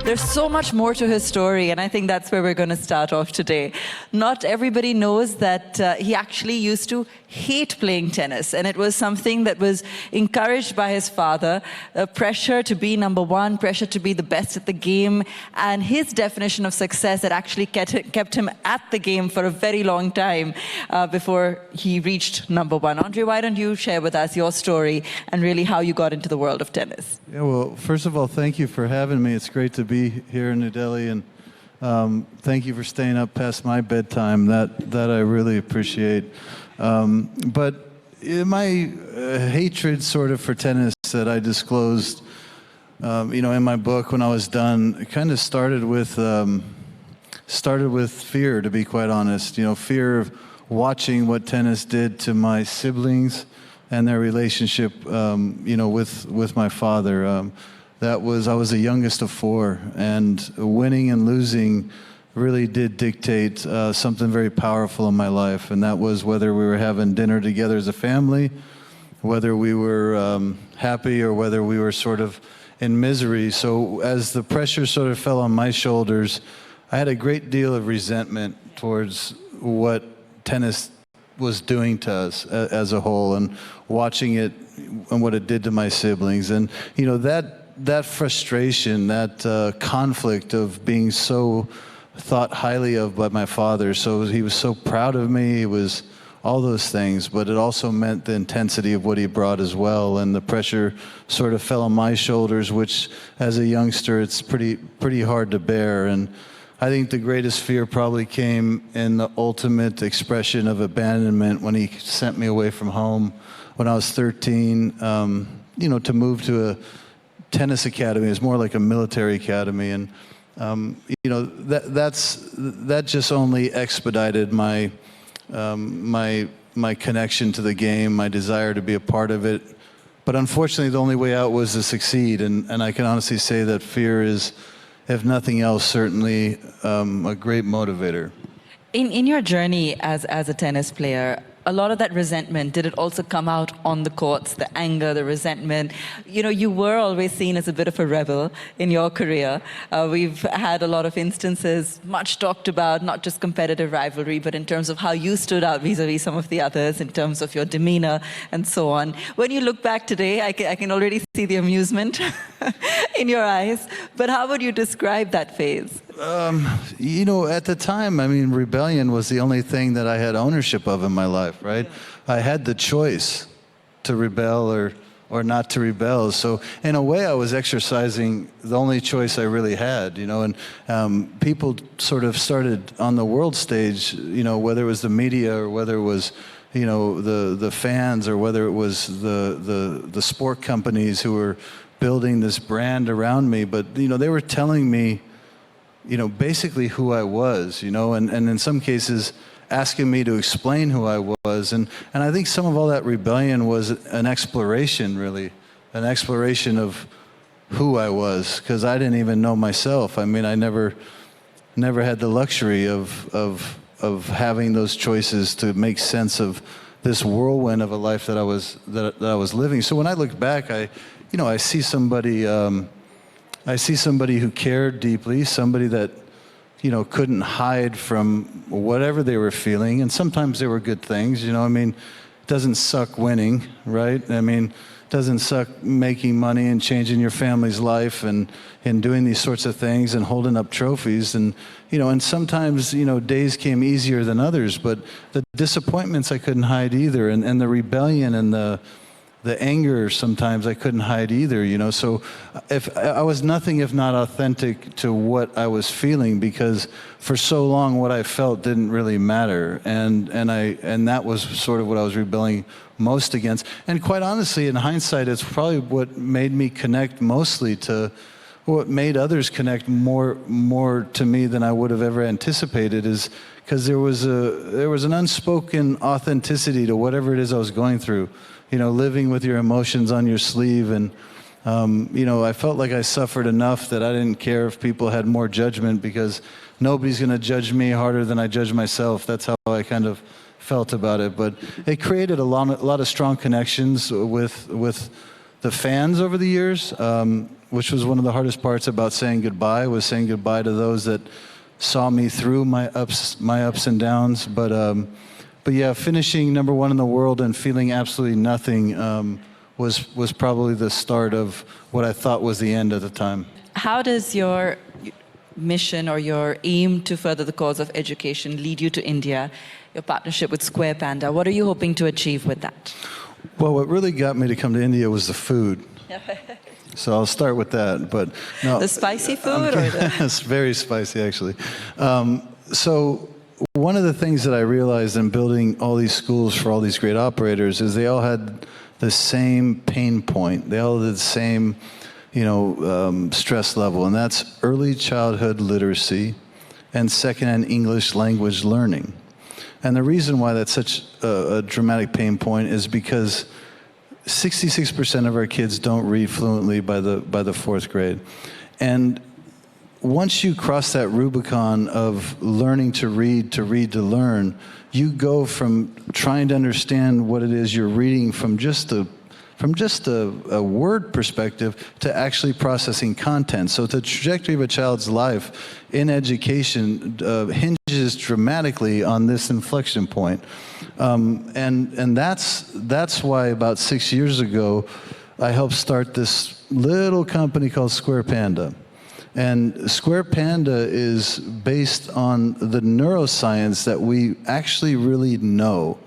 There's so much more to his story, and I think that's where we're going to start off today. Not everybody knows that he actually used to hate playing tennis, and it was something that was encouraged by his father, pressure to be number one, pressure to be the best at the game, and his definition of success that actually kept him at the game for a very long time before he reached number one. Andre, why don't you share with us your story and really how you got into the world of tennis? Yeah, well, first of all, thank you for having me. It's great to be here in New Delhi, and thank you for staying up past my bedtime. That I really appreciate. But my hatred sort of for tennis that I disclosed, in my book when I was done, it kind of started with fear, to be quite honest. Fear of watching what tennis did to my siblings and their relationship, with my father. I was the youngest of four, and winning and losing really did dictate something very powerful in my life, and that was whether we were having dinner together as a family, whether we were happy or whether we were sort of in misery. So as the pressure sort of fell on my shoulders, I had a great deal of resentment towards what tennis was doing to us as a whole, and watching it and what it did to my siblings. And that frustration, that conflict of being so thought highly of by my father, so he was so proud of me, it was all those things, but it also meant the intensity of what he brought as well, and the pressure sort of fell on my shoulders, which as a youngster it's pretty hard to bear. And I think the greatest fear probably came in the ultimate expression of abandonment when he sent me away from home when I was 13, to move to a tennis academy. It's more like a military academy, and that just only expedited my connection to the game, my desire to be a part of it. But unfortunately, the only way out was to succeed, and I can honestly say that fear is, if nothing else, certainly a great motivator. In your journey as a tennis player, a lot of that resentment, did it also come out on the courts, the anger, the resentment? You were always seen as a bit of a rebel in your career. We've had a lot of instances, much talked about, not just competitive rivalry, but in terms of how you stood out vis-a-vis some of the others, in terms of your demeanor and so on. When you look back today, I can already see the amusement in your eyes, but how would you describe that phase? At the time, rebellion was the only thing that I had ownership of in my life, right? I had the choice to rebel or not to rebel. So in a way, I was exercising the only choice I really had, and people sort of started on the world stage, whether it was the media or whether it was the fans, or whether it was the sport companies who were building this brand around me, but they were telling me basically who I was, and in some cases asking me to explain who I was. And I think some of all that rebellion was an exploration, really, an exploration of who I was, because I didn't even know myself. I never had the luxury of having those choices to make sense of this whirlwind of a life that I was living. So when I look back, I see somebody who cared deeply, somebody that, couldn't hide from whatever they were feeling. And sometimes they were good things, it doesn't suck winning, right? It doesn't suck making money and changing your family's life and doing these sorts of things and holding up trophies. And, and sometimes, days came easier than others, but the disappointments I couldn't hide either. And the rebellion and the anger, sometimes I couldn't hide either, So if I was nothing if not authentic to what I was feeling, because for so long what I felt didn't really matter, and that was sort of what I was rebelling most against. And quite honestly, in hindsight, it's probably what made me connect mostly to what made others connect more to me than I would have ever anticipated, is because there was an unspoken authenticity to whatever it is I was going through. Living with your emotions on your sleeve. And, I felt like I suffered enough that I didn't care if people had more judgment, because nobody's going to judge me harder than I judge myself. That's how I kind of felt about it. But it created a lot of strong connections with the fans over the years, which was one of the hardest parts about saying goodbye, was saying goodbye to those that saw me through my ups and downs. But yeah, finishing number one in the world and feeling absolutely nothing was probably the start of what I thought was the end at the time. How does your mission or your aim to further the cause of education lead you to India, your partnership with Square Panda? What are you hoping to achieve with that? Well, what really got me to come to India was the food. So I'll start with that. But no, the spicy food? Or it's very spicy, actually. So one of the things that I realized in building all these schools for all these great operators is they all had the same pain point. They all had the same, stress level, and that's early childhood literacy and secondhand English language learning. And the reason why that's such a dramatic pain point is because 66% of our kids don't read fluently by the fourth grade. And once you cross that Rubicon of learning to read to learn, you go from trying to understand what it is you're reading from just a word perspective to actually processing content. So the trajectory of a child's life in education hinges dramatically on this inflection point. And that's why about 6 years ago, I helped start this little company called Square Panda. And Square Panda is based on the neuroscience that we actually really know,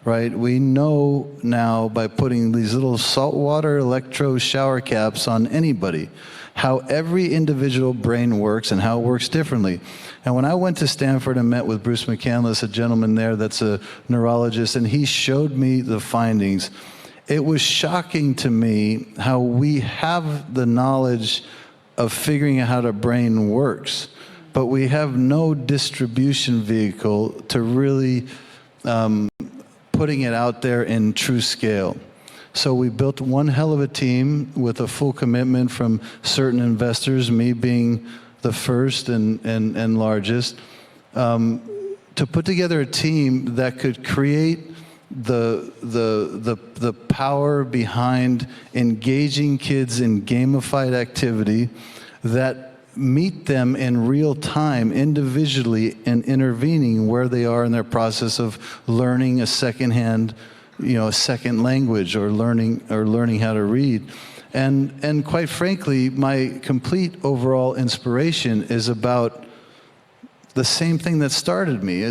right? We know now by putting these little saltwater electro shower caps on anybody, how every individual brain works and how it works differently. And when I went to Stanford and met with Bruce McCandless, a gentleman there that's a neurologist, and he showed me the findings, it was shocking to me how we have the knowledge of figuring out how the brain works, but we have no distribution vehicle to really putting it out there in true scale. So we built one hell of a team with a full commitment from certain investors, me being the first and largest, to put together a team that could create the power behind engaging kids in gamified activity that meet them in real time individually and intervening where they are in their process of learning a second language or learning how to read. And quite frankly, my complete overall inspiration is about the same thing that started me.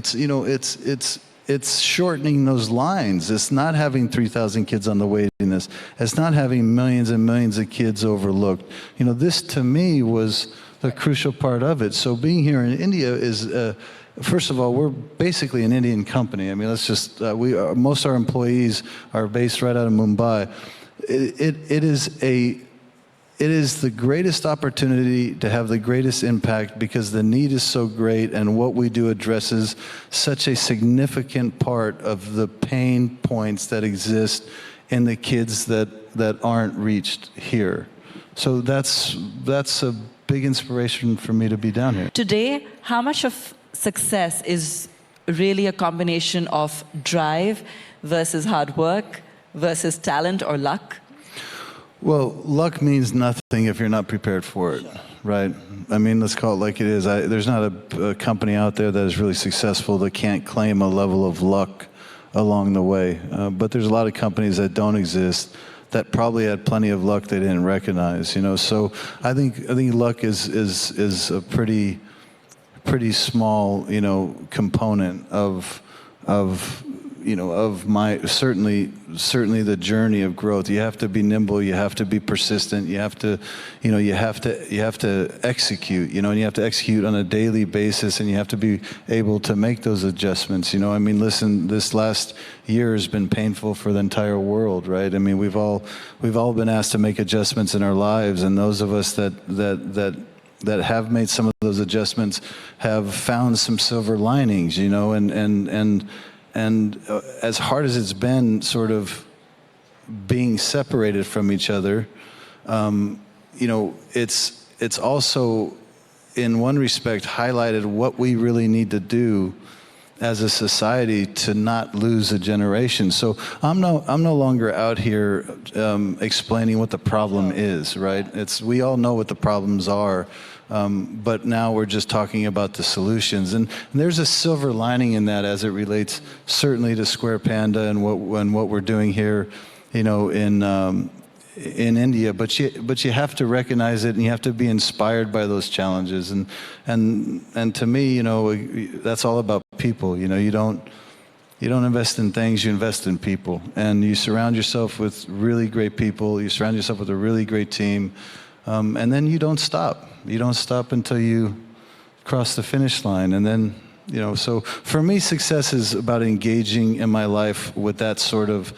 It's shortening those lines. It's not having 3,000 kids on the waiting list. It's not having millions and millions of kids overlooked. This to me was the crucial part of it. So being here in India is, first of all, we're basically an Indian company. I mean, let's just, most of our employees are based right out of Mumbai. It is the greatest opportunity to have the greatest impact because the need is so great and what we do addresses such a significant part of the pain points that exist in the kids that aren't reached here. So that's a big inspiration for me to be down here. Today, how much of success is really a combination of drive versus hard work versus talent or luck? Well, luck means nothing if you're not prepared for it, right? I mean, let's call it like it is. There's not a company out there that is really successful that can't claim a level of luck along the way. But there's a lot of companies that don't exist that probably had plenty of luck they didn't recognize. So I think luck is a pretty small component of my certainly the journey of growth. You have to be nimble. You have to be persistent. You have to execute. And you have to execute on a daily basis, and you have to be able to make those adjustments. I mean, listen, this last year has been painful for the entire world, right? I mean, we've all been asked to make adjustments in our lives, and those of us that have made some of those adjustments have found some silver linings, and as hard as it's been sort of being separated from each other, it's also in one respect highlighted what we really need to do as a society to not lose a generation. So I'm no longer out here explaining what the problem is, right? We all know what the problems are, but now we're just talking about the solutions. And there's a silver lining in that as it relates certainly to Square Panda and what we're doing here, you know, in India, but you have to recognize it, and you have to be inspired by those challenges. And to me, you know, that's all about people. You know, you don't invest in things, you invest in people, and you surround yourself with really great people. You surround yourself with a really great team, and then you don't stop. You don't stop until you cross the finish line, and then. You know, so for me, success is about engaging in my life with that sort of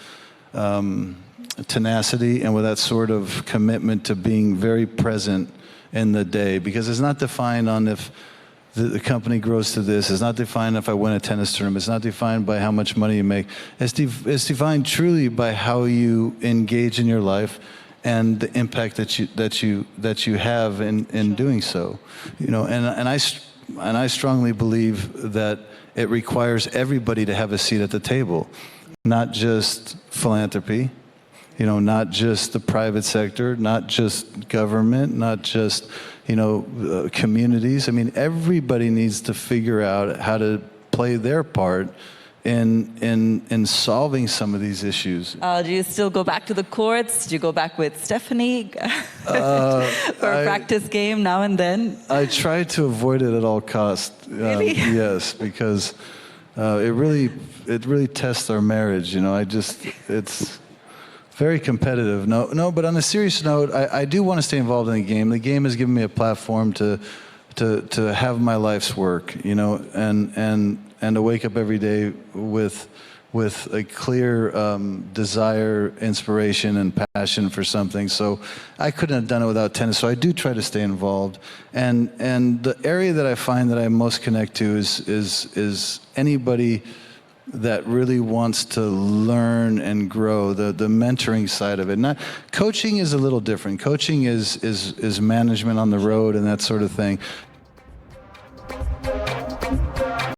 tenacity and with that sort of commitment to being very present in the day, because it's not defined on if the company grows to this. It's not defined if I win a tennis tournament. It's not defined by how much money you make. It's defined truly by how you engage in your life and the impact that you have in doing so. You know, and I strongly believe that it requires everybody to have a seat at the table, not just philanthropy, you know, not just the private sector, not just government, not just, you know, communities. I mean, everybody needs to figure out how to play their part in solving some of these issues. Do you still go back to the courts? Do you go back with Stephanie for a practice game now and then? I try to avoid it at all costs. Really? Yes, because it really tests our marriage. You know, it's very competitive. No, but on a serious note, I do want to stay involved in the game. The game has given me a platform to have my life's work, you know, and to wake up every day with a clear desire, inspiration, and passion for something. So I couldn't have done it without tennis. So I do try to stay involved. And the area that I find that I most connect to is anybody that really wants to learn and grow, the mentoring side of it. Coaching is a little different. Coaching is management on the road and that sort of thing.